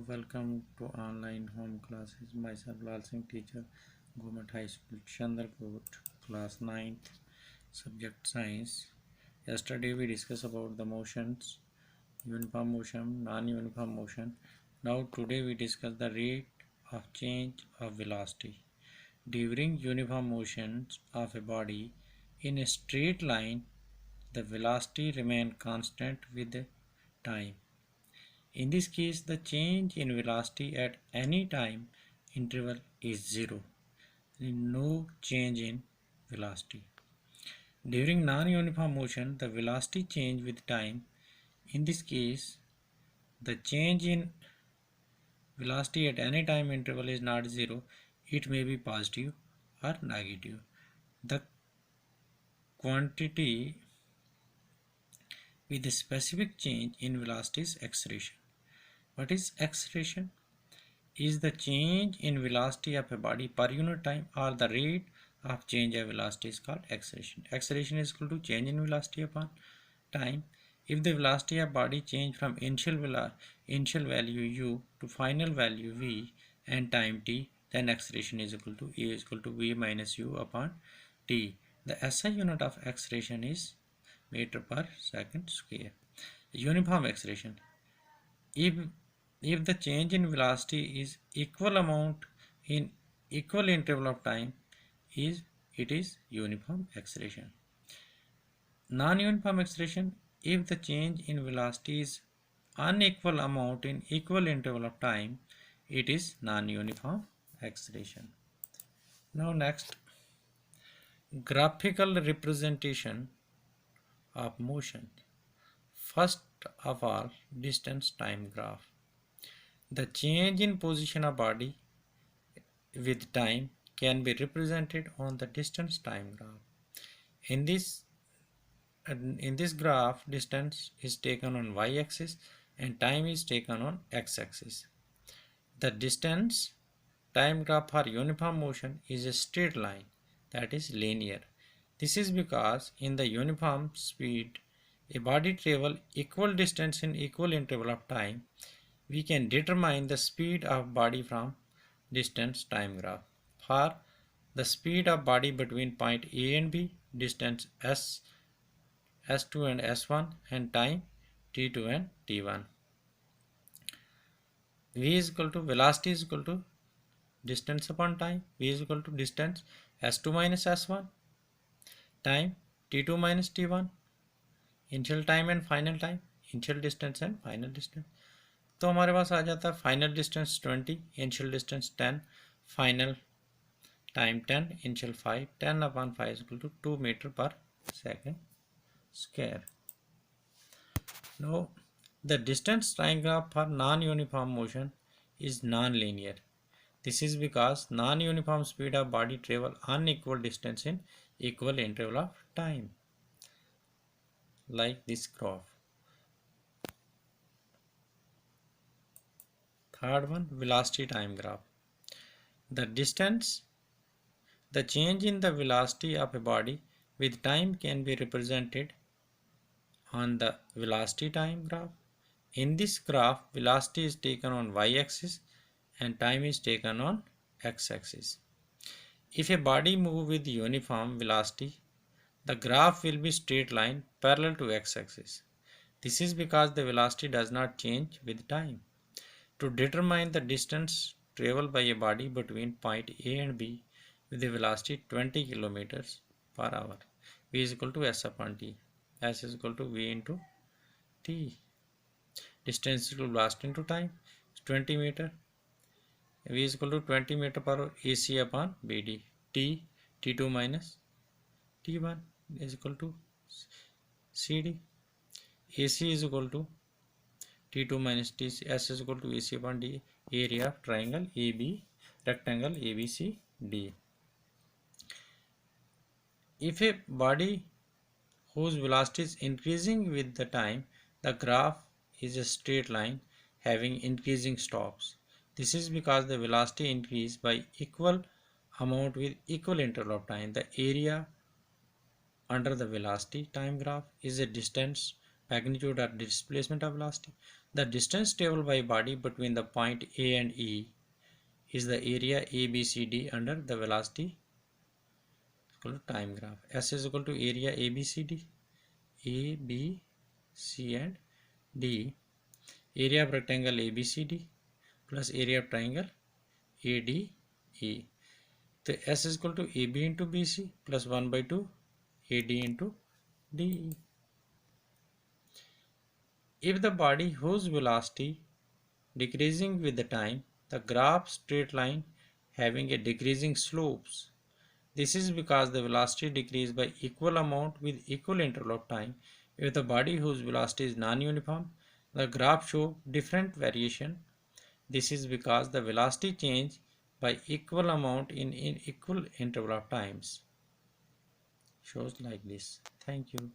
Welcome to online home classes. Myself Lal Singh, teacher, Government High School, Chandrapur, class 9th, subject science. Yesterday we discussed about the motions, uniform motion, non-uniform motion. Now today we discuss the rate of change of velocity. During uniform motions of a body in a straight line, the velocity remains constant with time. In this case, the change in velocity at any time interval is zero. No change in velocity. During non-uniform motion, the velocity change with time. In this case, the change in velocity at any time interval is not zero. It may be positive or negative. The quantity with a specific change in velocity is acceleration. What is acceleration? Is the change in velocity of a body per unit time, or the rate of change of velocity is called acceleration. Acceleration is equal to change in velocity upon time. If the velocity of body change from initial value u to final value v and time t, then acceleration is equal to a is equal to v minus u upon t. The SI unit of acceleration is meter per second square. Uniform acceleration. If the change in velocity is equal amount in equal interval of time, it is uniform acceleration. Non-uniform acceleration. If the change in velocity is unequal amount in equal interval of time, it is non-uniform acceleration. Now next, graphical representation of motion. First of all, distance time graph. The change in position of body with time can be represented on the distance time graph. In this graph, distance is taken on y-axis and time is taken on x-axis. The distance time graph for uniform motion is a straight line, that is linear. This is because in the uniform speed a body travel equal distance in equal interval of time. We can determine the speed of body from distance time graph. For the speed of body between point A and B, distance S2 and S1 and time T2 and T1. V is equal to velocity is equal to distance upon time. V is equal to distance S2 minus S1, time T2 minus T1, initial time and final time, initial distance and final distance. तो हमारे पास आ जाता है final distance 20, initial distance 10, final time 10, initial 5, 10 upon 5 is equal to 2 meter per second square. Now the distance time graph for non-uniform motion is non-linear. This is because non-uniform speed of body travel unequal distance in equal interval of time, like this graph. Third one, velocity time graph. The change in the velocity of a body with time can be represented on the velocity time graph. In this graph, velocity is taken on y-axis and time is taken on x-axis. If a body moves with uniform velocity, the graph will be straight line parallel to x-axis. This is because the velocity does not change with time. To determine the distance traveled by a body between point A and B with a velocity 20 kilometers per hour, V is equal to S upon T. S is equal to V into T. Distance is equal to velocity into time, 20 meter. V is equal to 20 meter per hour, AC upon BD. T, T2 minus T1 is equal to CD. AC is equal to T2 minus T, S is equal to AC upon D, area of triangle AB, rectangle ABCD. If a body whose velocity is increasing with the time, the graph is a straight line having increasing stops. This is because the velocity increase by equal amount with equal interval of time. The area under the velocity time graph is a distance magnitude or displacement of velocity. The distance traveled by body between the point A and E is the area ABCD under the velocity equal to time graph. S is equal to area ABCD, A, B, C and D, area of rectangle ABCD plus area of triangle ADE. So S is equal to AB into BC plus 1 by 2 AD into DE. If the body whose velocity decreasing with the time, the graph straight line having a decreasing slopes. This is because the velocity decreases by equal amount with equal interval of time. If the body whose velocity is non-uniform, the graph show different variation. This is because the velocity change by equal amount in equal interval of times. Shows like this. Thank you.